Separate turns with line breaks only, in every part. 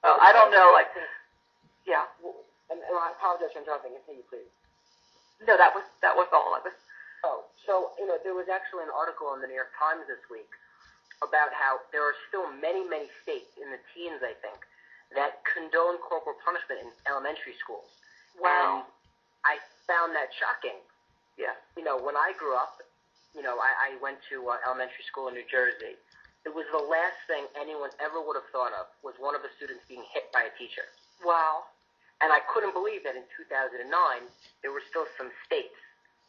I don't know, like, yeah.
And I apologize for interrupting. Continue, please.
No, that was all.
So, there was actually an article in the New York Times this week about how there are still many, many states in the teens, I think, that condone corporal punishment in elementary schools.
Wow.
And I found that shocking.
Yeah.
When I grew up, I went to elementary school in New Jersey. It was the last thing anyone ever would have thought of was one of the students being hit by a teacher.
Wow.
And I couldn't believe that in 2009 there were still some states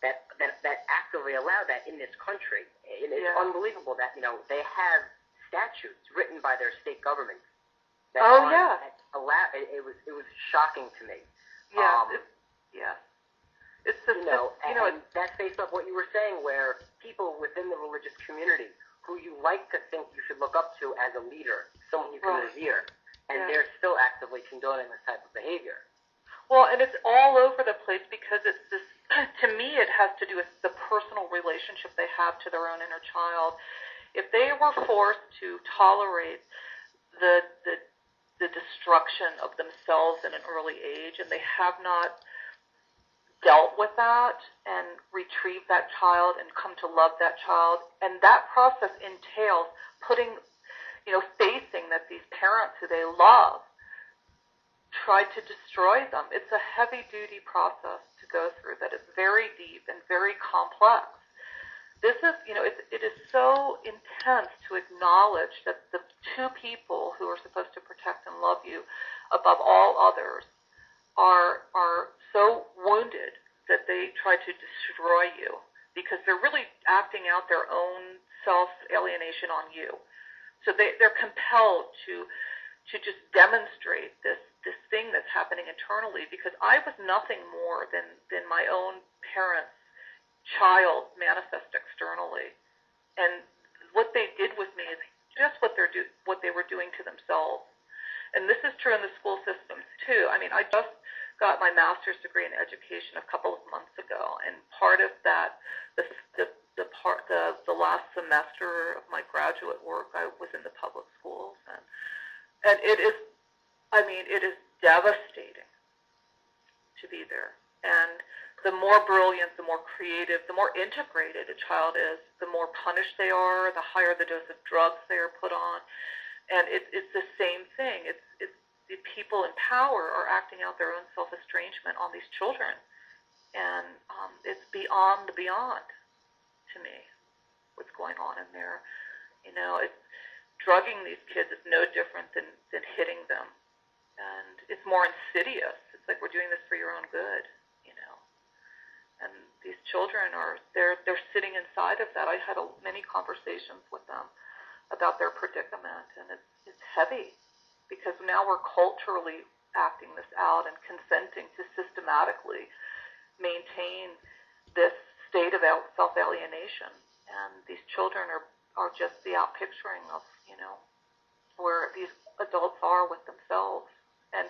that actively allow that in this country. It's unbelievable that they have statutes written by their state governments. That it was shocking to me.
Yeah. It's just
and that's based off what you were saying, where people within the religious community who you like to think you should look up to as a leader, someone you can revere, and they're still actively condoning this type of behavior.
Well, and it's all over the place because it's this. To me, it has to do with the personal relationship they have to their own inner child. If they were forced to tolerate the destruction of themselves in an early age, and they have not dealt with that and retrieved that child and come to love that child, and that process entails facing that these parents who they love tried to destroy them. It's a heavy-duty process to go through that is very deep and very complex. This is, it is so intense to acknowledge that the two people who are supposed to protect and love you above all others are so wounded that they try to destroy you because they're really acting out their own self-alienation on you. So they're compelled to just demonstrate this thing that's happening internally, because I was nothing more than my own parents' child manifest externally. And what they did with me is just what they were doing to themselves. And this is true in the school systems too. I mean, I just got my master's degree in education a couple of months ago, and part of that, the last semester of my graduate work, I was in the public schools, and it is devastating to be there. And the more brilliant, the more creative, the more integrated a child is, the more punished they are, the higher the dose of drugs they are put on. And it's the same thing. It's the people in power are acting out their own self-estrangement on these children. And it's beyond the beyond to me, what's going on in there. It's drugging these kids is no different than hitting them. And it's more insidious. It's like we're doing this for your own good, And these children they're sitting inside of that. I had many conversations with them about their predicament, and it's heavy because now we're culturally acting this out and consenting to systematically maintain this state of self-alienation. And these children are just the outpicturing of, where these adults are with themselves. And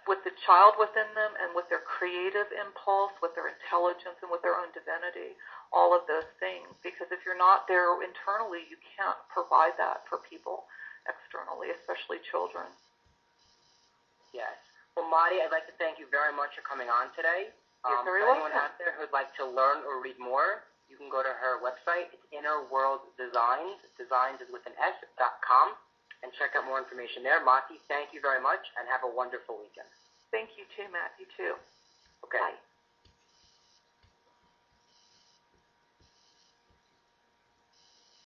with the child within them and with their creative impulse, with their intelligence and with their own divinity, all of those things. Because if you're not there internally, you can't provide that for people externally, especially children.
Yes. Well, Moti, I'd like to thank you very much for coming on today.
You're very
welcome.
Anyone
out there who'd like to learn or read more, you can go to her website. It's innerworlddesigns, designs is with an S.com. And check out more information there. Moti, thank you very much, and have a wonderful weekend.
Thank you too, Matt. You too.
Okay.
Bye.